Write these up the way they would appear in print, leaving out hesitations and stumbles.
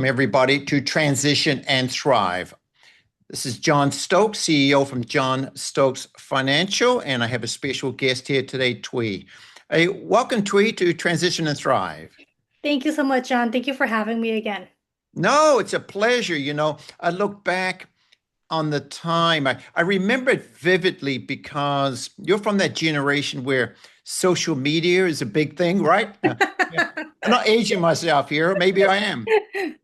Everybody to transition and thrive. This is John Stokes, CEO from John Stokes Financial, and I have a special guest here today, Thuy. Hey, welcome, Thuy, to Transition and Thrive. Thank you so much, John. Thank you for having me again. No, it's a pleasure. I look back on the time. I remember it vividly because you're from that generation where social media is a big thing, right? Yeah. I'm not aging myself here. Maybe I am.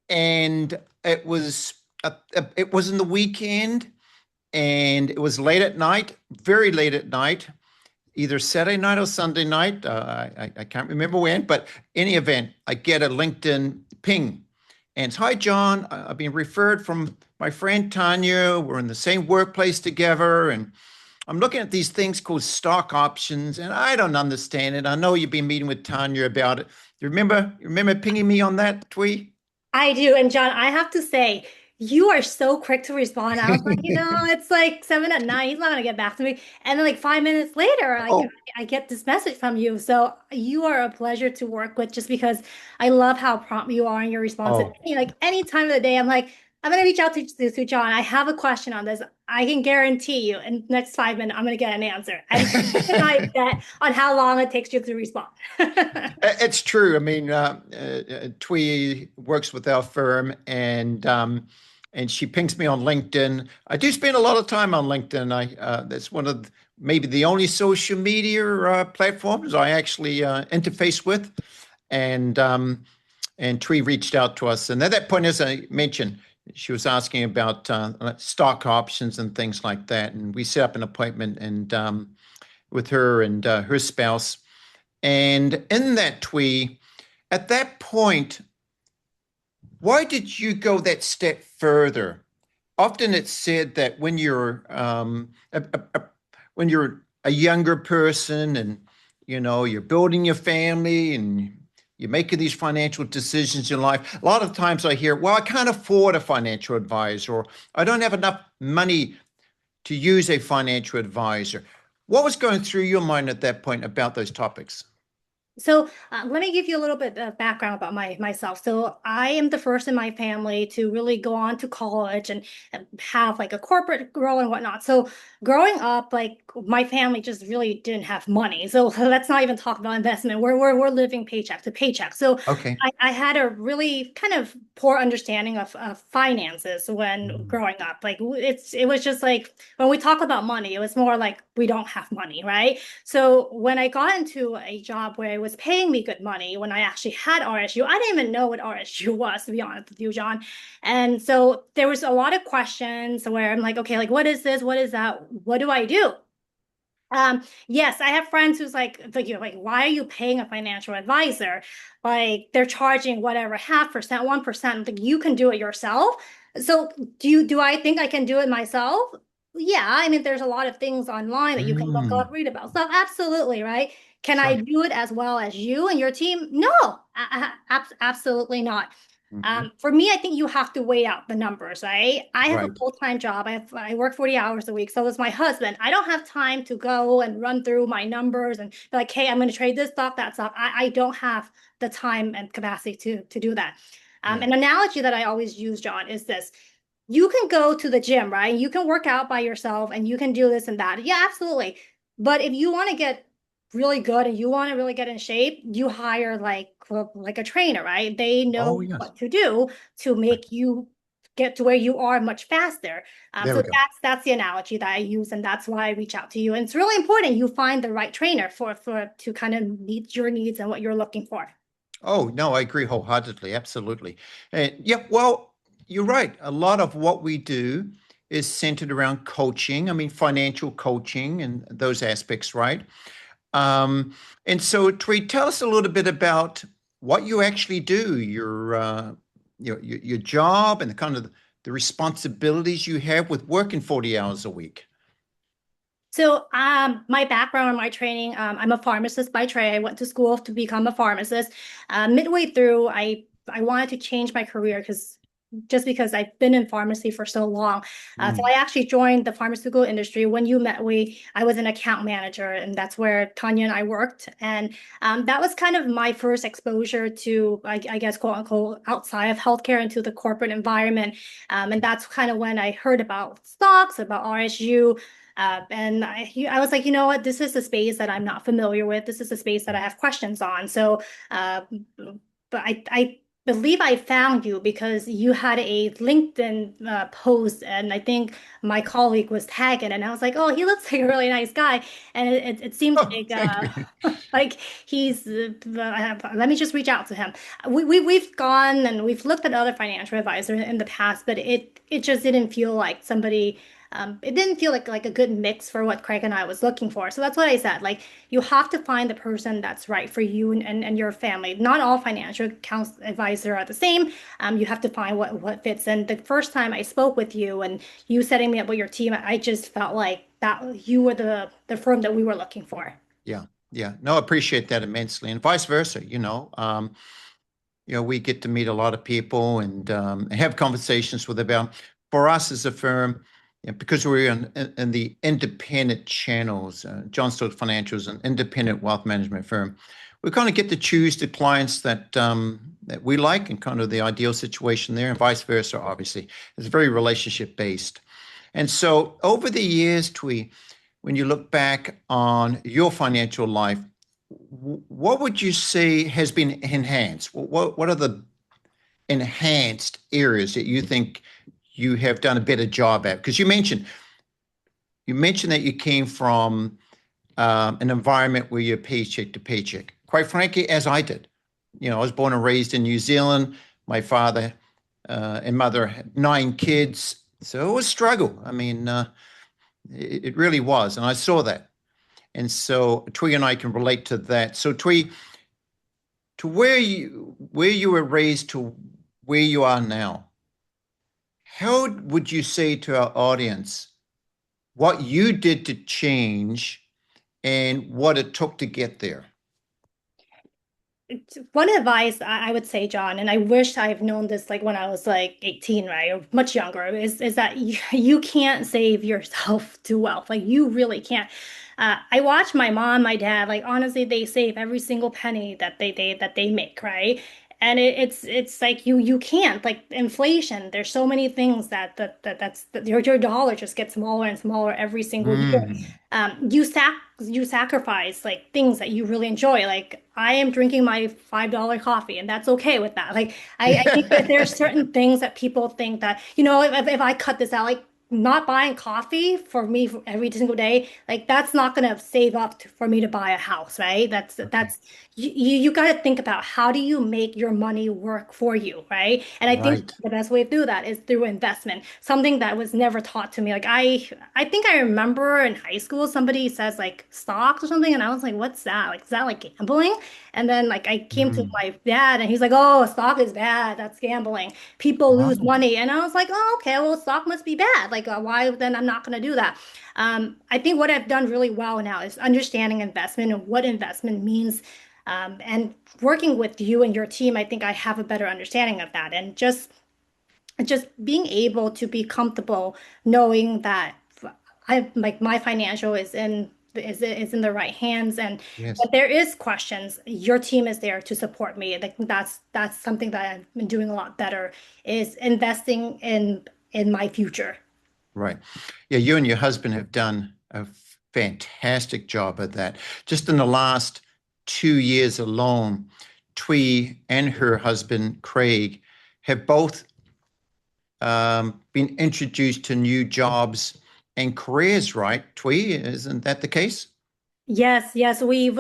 And it was in the weekend, and it was late at night, very late at night, either Saturday night or Sunday night. I can't remember when, but any event, I get a LinkedIn ping, and it's, "Hi, John. I've been referred from my friend Tanya. We're in the same workplace together, and I'm looking at these things called stock options, and I don't understand it. I know you've been meeting with Tanya about it. You remember pinging me on that tweet?" I do. And John, I have to say, you are so quick to respond. I was like, it's like 7 at night. He's not gonna get back to me. And then like 5 minutes later, Oh, I get this message from you. So you are a pleasure to work with just because I love how prompt you are in your response. oh, Like any time of the day, I'm like, I'm gonna reach out to John. I have a question on this. I can guarantee you in the next 5 minutes, I'm gonna get an answer. And you and I bet on how long it takes you to respond. It's true. I mean, Twee works with our firm, and she pings me on LinkedIn. I do spend a lot of time on LinkedIn. That's one of maybe the only social media platforms I actually interface with, and Twee reached out to us, and at that point, as I mentioned, she was asking about stock options and things like that, and we set up an appointment and with her and her spouse. And in that tweet, at that point, why did you go that step further? Often it's said that when you're a younger person, and you're building your family and you're making these financial decisions in life, a lot of times I hear, "Well, I can't afford a financial advisor," or, "I don't have enough money to use a financial advisor." What was going through your mind at that point about those topics? So let me give you a little bit of background about myself. So I am the first in my family to really go on to college and have like a corporate role and whatnot. So growing up, like my family just really didn't have money. So let's not even talk about investment. We're living paycheck to paycheck. So Okay. I had a really kind of poor understanding of finances when Mm. growing up. Like it was just like when we talk about money, it was more like we don't have money, right? So when I got into a job where it was paying me good money, when I actually had RSU, I didn't even know what RSU was, to be honest with you, John. And so there was a lot of questions where I'm like, okay, like what is this? What is that? What do I do? Yes, I have friends who's like, why are you paying a financial advisor? Like they're charging whatever, 0.5%, 1%. Like you can do it yourself. So do I think I can do it myself? Yeah, I mean, there's a lot of things online that you can look up, Mm. read about stuff. Absolutely, right? Can I Sure. do it as well as you and your team? No, absolutely not. Hmm. For me, I think you have to weigh out the numbers, right? I have a Right. full-time job. I work 40 hours a week. So does my husband. I don't have time to go and run through my numbers and be like, hey, I'm going to trade this stock, that stock. I don't have the time and capacity to do that. Yeah. An analogy that I always use, John, is this. You can go to the gym, right? You can work out by yourself and you can do this and that. Yeah, absolutely. But if you want to get really good and you want to really get in shape, you hire like a trainer, right? They Oh, know yes. what to do to Right. make you get to where you are much faster. There So we go. that's the analogy that I use, and that's why I reach out to you. And it's really important you find the right trainer for to kind of meet your needs and what you're looking for. Oh, no, I agree wholeheartedly. Absolutely. And yeah, well, you're right. A lot of what we do is centered around coaching. I mean, financial coaching and those aspects, right? Um, and so, Tree, tell us a little bit about what you actually do, your job, and the kind of the responsibilities you have with working 40 hours a week. So, my background and my training, I'm a pharmacist by trade. I went to school to become a pharmacist. Midway through, I wanted to change my career because just because I've been in pharmacy for so long. So Mm. I actually joined the pharmaceutical industry. When you met, I was an account manager, and that's where Tanya and I worked. And that was kind of my first exposure to, I guess, quote unquote, outside of healthcare into the corporate environment. And that's kind of when I heard about stocks, about RSU. And I was like, you know what, this is a space that I'm not familiar with. This is a space that I have questions on. So, uh, but I believe I found you because you had a LinkedIn post, and I think my colleague was tagging, and I was like, "Oh, he looks like a really nice guy," and it seems Oh, thank you. like he's. Let me just reach out to him. We've gone and we've looked at other financial advisors in the past, but it just didn't feel like somebody. It didn't feel like a good mix for what Craig and I was looking for. So that's what I said. Like you have to find the person that's right for you and your family. Not all financial counsel advisors are the same. You have to find what fits. And the first time I spoke with you and you setting me up with your team, I just felt like that you were the firm that we were looking for. Yeah, yeah. No, I appreciate that immensely, and vice versa. We get to meet a lot of people and have conversations with about. For us as a firm, because we're in the independent channels, John Stokes Financial is an independent wealth management firm. We kind of get to choose the clients that we like and kind of the ideal situation there, and vice versa. Obviously, it's very relationship based. And so over the years, Twee, when you look back on your financial life, what would you say has been enhanced? What are the enhanced areas that you think you have done a better job at? Because you mentioned that you came from an environment where you're paycheck to paycheck. Quite frankly, as I did. I was born and raised in New Zealand. My father and mother had 9 kids, so it was a struggle. I mean, it really was, and I saw that. And so Twee and I can relate to that. So Twee, to where you were raised to where you are now, how would you say to our audience what you did to change and what it took to get there? One advice I would say, John, and I wish I've known this like when I was like 18, right, or much younger, is that you can't save yourself to wealth. Like you really can't. I watch my mom, my dad, like honestly, they save every single penny that they make, right? And it's like you can't like inflation. There's so many things that your dollar just gets smaller and smaller every single year. Mm. You sacrifice like things that you really enjoy. Like I am drinking my $5 coffee, and that's okay with that. Like I think that there's certain things that people think that, if I cut this out, like not buying coffee for me every single day, like that's not gonna save up for me to buy a house, right? Okay. You got to think about how do you make your money work for you, right? And I think Right. the best way to do that is through investment, something that was never taught to me. Like I think I remember in high school somebody says like stocks or something, and I was like, what's that? Like, is that like gambling? And then like I came to Mm. my dad, and he's like, oh, stock is bad. That's gambling. People lose Wow. money, and I was like, oh, okay, well, stock must be bad. Like, why then I'm not going to do that. I think what I've done really well now is understanding investment and what investment means, and working with you and your team, I think I have a better understanding of that. And just being able to be comfortable knowing that I like my financial is in the right hands, and Yes. if there is questions, your team is there to support me. Like that's something that I've been doing a lot better is investing in my future. Right. Yeah, you and your husband have done a fantastic job at that. Just in the last 2 years alone, Twee and her husband, Craig, have both been introduced to new jobs and careers, right? Twee, isn't that the case? Yes, we've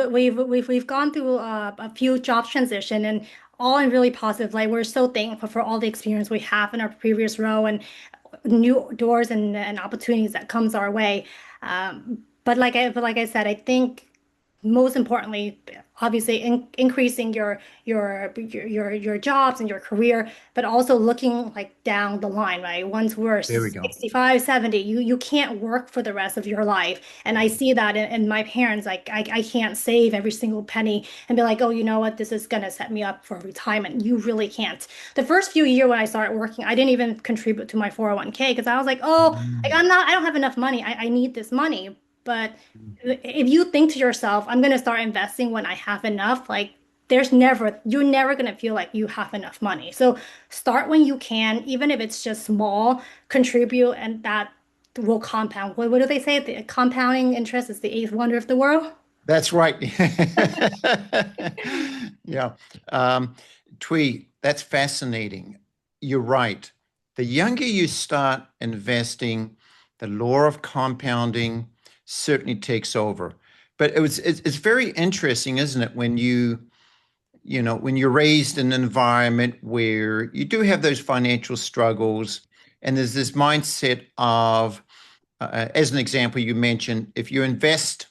gone through a few job transition, and all in really positive light. We're so thankful for all the experience we have in our previous role and new doors and opportunities that comes our way. But like I said, I think most importantly, obviously increasing your jobs and your career, but also looking like down the line, right? Once we're There we go. 65, 70, you can't work for the rest of your life. And I see that in my parents, like I can't save every single penny and be like, oh, you know what, this is gonna set me up for retirement. You really can't. The first few years when I started working, I didn't even contribute to my 401k because I was like, oh, like Mm. I don't have enough money. I need this money. But if you think to yourself, I'm gonna start investing when I have enough, like you're never gonna feel like you have enough money. So start when you can, even if it's just small, contribute, and that will compound. What do they say? The compounding interest is the eighth wonder of the world. That's right. Yeah. Um, Twee, that's fascinating. You're right. The younger you start investing, the law of compounding certainly takes over. But it's very interesting, isn't it, when when you're raised in an environment where you do have those financial struggles, and there's this mindset of, as an example, you mentioned, if you invest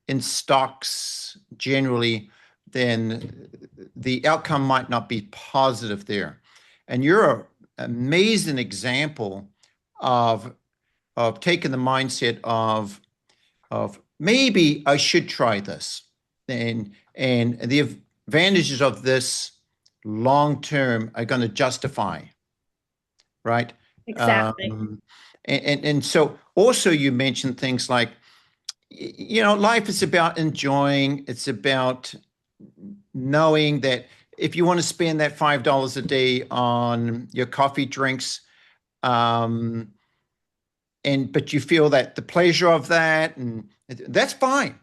in stocks generally, then the outcome might not be positive there. And you're an amazing example of taking the mindset of maybe I should try this, and the advantages of this long term are going to justify, right? Exactly. Um, and so also you mentioned things like, life is about enjoying. It's about knowing that if you want to spend that $5 a day on your coffee drinks, um, and but you feel that the pleasure of that, and that's fine.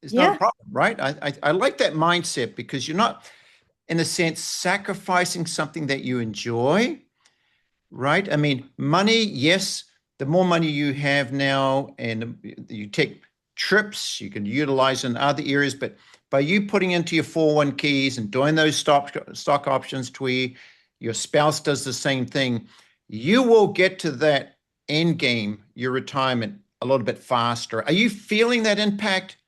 It's not a Yeah. problem, right? I like that mindset because you're not, in a sense, sacrificing something that you enjoy, right? I mean, money, yes, the more money you have now and you take trips, you can utilize in other areas, but by you putting into your 401ks and doing those stock options, Twee, your spouse does the same thing, you will get to that end game, your retirement, a little bit faster. Are you feeling that impact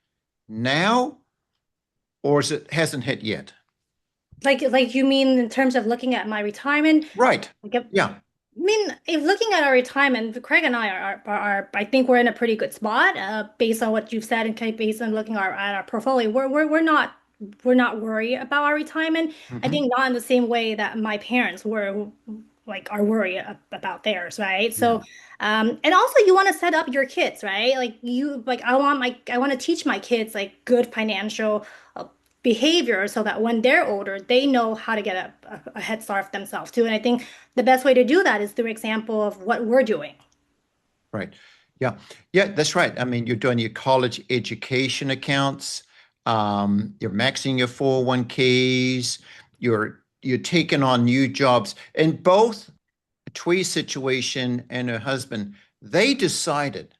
now, or is it hasn't hit yet? Like you mean in terms of looking at my retirement? Right. Like, I Yeah. mean, if looking at our retirement, Craig and I I think we're in a pretty good spot, based on what you've said and based on looking at our portfolio. We're not worried about our retirement. I Hmm. think not in the same way that my parents were, who, like, are worried about theirs, right? Yeah. So, and also you want to set up your kids, right? Like I want to teach my kids like good financial behavior so that when they're older, they know how to get a head start of themselves too. And I think the best way to do that is through example of what we're doing. Right. Yeah. Yeah, that's right. I mean, you're doing your college education accounts, you're maxing your 401ks, you're taking on new jobs. And both Twee's situation and her husband, they decided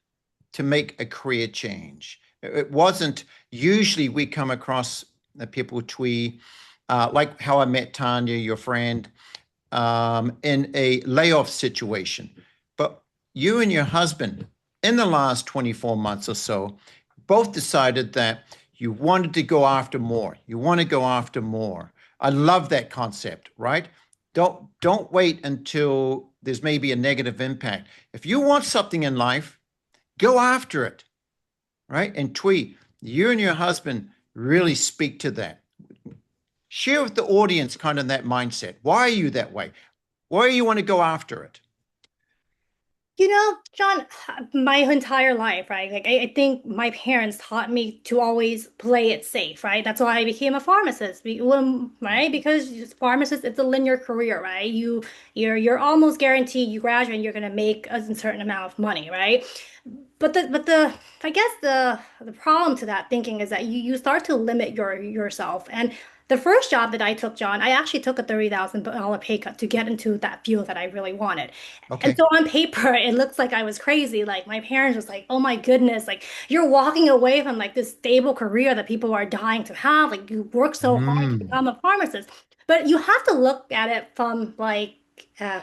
to make a career change. It wasn't usually we come across people, Twee, like how I met Tanya, your friend, in a layoff situation. But you and your husband, in the last 24 months or so, both decided that you wanted to go after more. You want to go after more. I love that concept, right? Don't wait until there's maybe a negative impact. If you want something in life, go after it, right? And Twee, you and your husband really speak to that. Share with the audience kind of that mindset. Why are you that way? Why do you want to go after it? You know, John, my entire life, right? Like I think my parents taught me to always play it safe, right? That's why I became a pharmacist, right? Because pharmacist, it's a linear career, right? You're almost guaranteed you graduate and you're gonna make a certain amount of money, right? But the I guess the problem to that thinking is that you start to limit yourself. And the first job that I took, John, I actually took a $30,000 pay cut to get into that field that I really wanted. And Okay. so on paper, it looks like I was crazy. Like my parents was like, "Oh my goodness, like you're walking away from like this stable career that people are dying to have. Like you work so hard to Mm, become a pharmacist." But you have to look at it from like uh,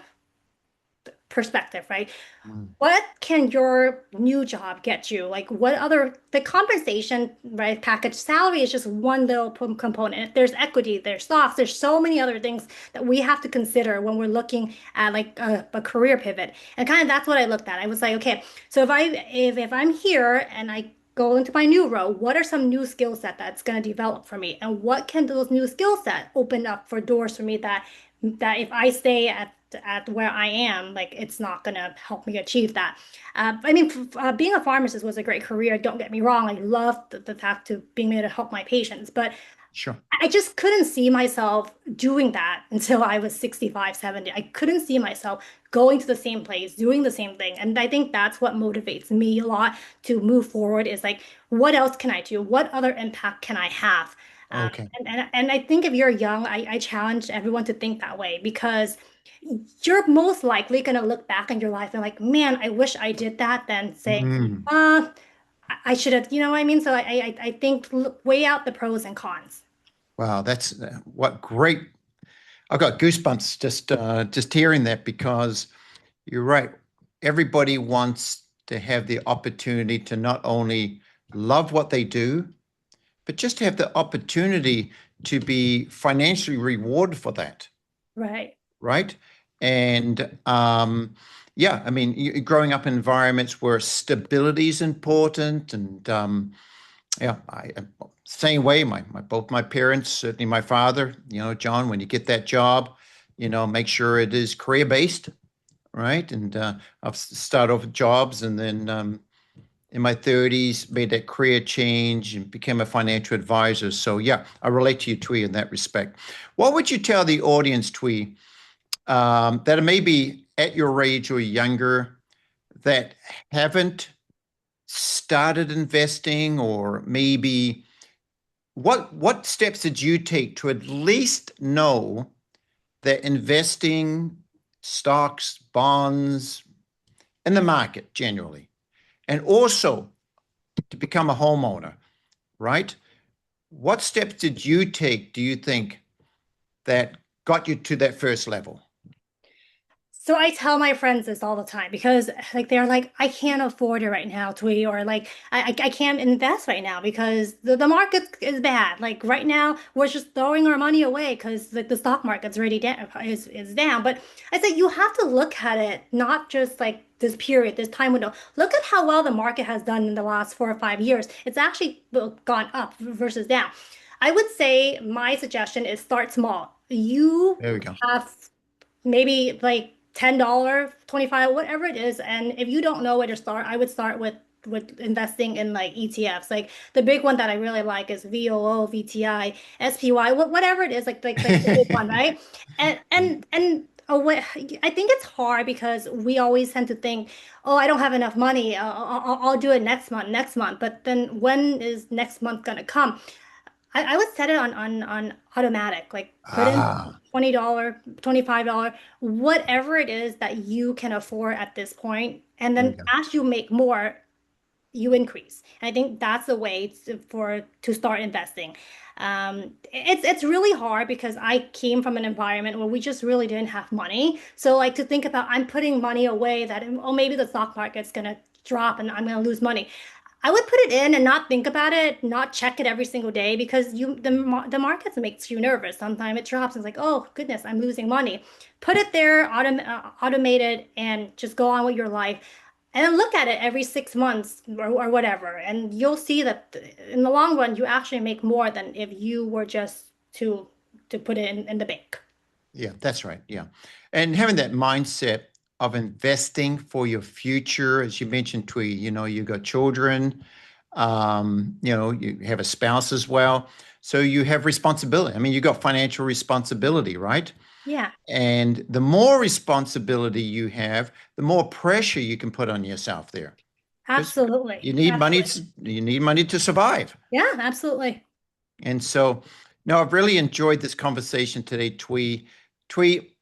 perspective, right? Mm. What can your new job get you? Like what other the compensation, right? Package salary is just one little component. There's equity, there's stocks, there's so many other things that we have to consider when we're looking at like a career pivot. And kind of that's what I looked at. I was like, okay, so if I'm here and I go into my new role, what are some new skill set that's going to develop for me? And what can those new skill set open up for doors for me that if I stay at where I am, like it's not gonna help me achieve that. I mean, being a pharmacist was a great career. Don't get me wrong. I loved the fact of being able to help my patients, but Sure. I just couldn't see myself doing that until I was 65, 70. I couldn't see myself going to the same place, doing the same thing. And I think that's what motivates me a lot to move forward is like, what else can I do? What other impact can I have? Um, Okay. and I think if you're young, I challenge everyone to think that way because you're most likely going to look back on your life and like, man, I wish I did that than say, Mm. uh, I should have, you know what I mean? So I think weigh out the pros and cons. Wow, that's what great. I've got goosebumps just hearing that because you're right. Everybody wants to have the opportunity to not only love what they do, but just have the opportunity to be financially rewarded for that, Right. right? And yeah, I mean, growing up in environments where stability is important, and yeah, same way. My both my parents, certainly my father. John, when you get that job, make sure it is career based, right? And I've started off with jobs, and then in my 30s made that career change and became a financial advisor. So yeah, I relate to you, Twee, in that respect. What would you tell the audience, Twee, that are maybe at your age or younger that haven't started investing, or maybe what steps did you take to at least know that investing stocks, bonds, in the market generally, and also to become a homeowner, right? What steps did you take, do you think, that got you to that first level? So I tell my friends this all the time because like they're like, I can't afford it right now, Twee, or like I can't invest right now because the market is bad. Like right now, we're just throwing our money away because like the stock market's already down is down. But I said you have to look at it, not just like this period, this time window. Look at how well the market has done in the last 4 or 5 years. It's actually gone up versus down. I would say my suggestion is start small. You There we go. have maybe like $10, 25, whatever it is. And if you don't know where to start, I would start with investing in like ETFs. Like the big one that I really like is VOO, VTI, SPY, whatever it is, like the big one, right? And oh, I think it's hard because we always tend to think, oh, I don't have enough money. I'll do it next month. But then when is next month gonna come? I would set it on automatic, like put in Ah, $20, $25, whatever it is that you can afford at this point. And there we then go. as you make more, you increase. And I think that's the way to start investing. It's really hard because I came from an environment where we just really didn't have money. So like to think about I'm putting money away that oh maybe the stock market's gonna drop and I'm gonna lose money. I would put it in and not think about it, not check it every single day because the markets makes you nervous. Sometimes it drops and it's like, oh goodness, I'm losing money. Put it there, automated, and just go on with your life. And then look at it every 6 months or whatever, and you'll see that in the long run, you actually make more than if you were just to put it in the bank. Yeah, that's right. Yeah. And having that mindset of investing for your future, as you mentioned, Twee, you got children, you have a spouse as well. So you have responsibility. I mean, you got financial responsibility, right? Yeah, And the more responsibility you have, the more pressure you can put on yourself there. Because absolutely. Absolutely. you need money to survive. Yeah, absolutely. And so, no, I've really enjoyed this conversation today, Twee. Twee,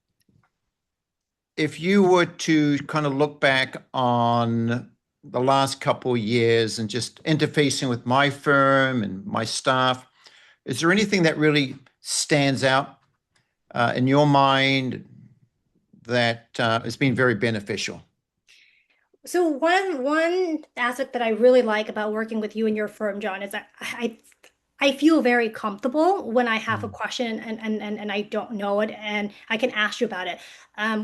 if you were to kind of look back on the last couple of years and just interfacing with my firm and my staff, is there anything that really stands out in your mind that has been very beneficial. So one aspect that I really like about working with you and your firm, John, is that I feel very comfortable when I have a Mm. question and I don't know it and I can ask you about it.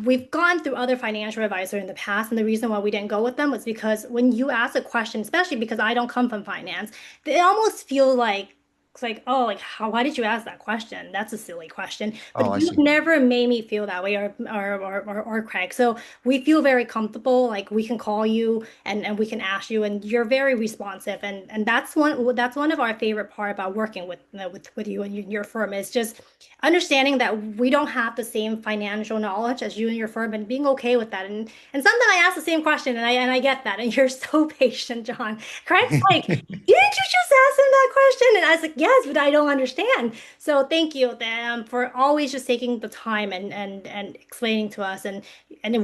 We've gone through other financial advisors in the past, and the reason why we didn't go with them was because when you ask a question, especially because I don't come from finance, they almost feel like it's like, oh, like why did you ask that question? That's a silly question. Oh, But I you've see. never made me feel that way, or Craig. So we feel very comfortable. Like we can call you and we can ask you, and you're very responsive, and that's one of our favorite part about working with you and your firm is just understanding that we don't have the same financial knowledge as you and your firm, and being okay with that. And sometimes I ask the same question, and I get that, and you're so patient, John. Craig's like, didn't you just ask him that question? And I was like, yes, but I don't understand. So thank you, for always just taking the time and explaining to us. And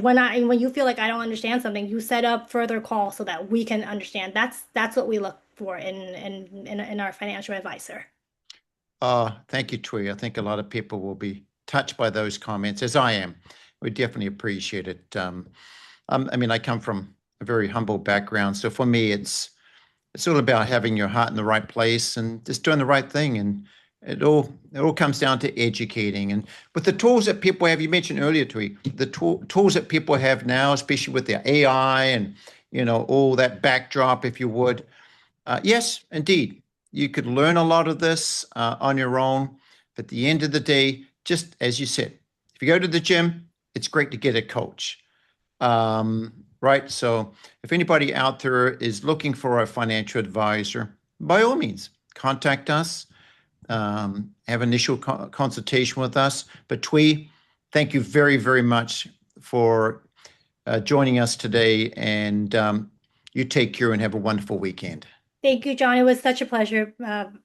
when you feel like I don't understand something, you set up further calls so that we can understand. That's what we look for in our financial advisor. Thank you, Thuy. I think a lot of people will be touched by those comments, as I am. We definitely appreciate it. I mean, I come from a very humble background, so for me, it's all about having your heart in the right place and just doing the right thing. And it all comes down to educating. And with the tools that people have, you mentioned earlier, Thuy, the tools that people have now, especially with their AI and all that backdrop, if you would. Yes, indeed. You could learn a lot of this on your own. But at the end of the day, just as you said, if you go to the gym, it's great to get a coach. Right. So if anybody out there is looking for a financial advisor, by all means, contact us, have initial consultation with us. But Thuy, thank you very, very much for joining us today. And you take care and have a wonderful weekend. Thank you, John. It was such a pleasure having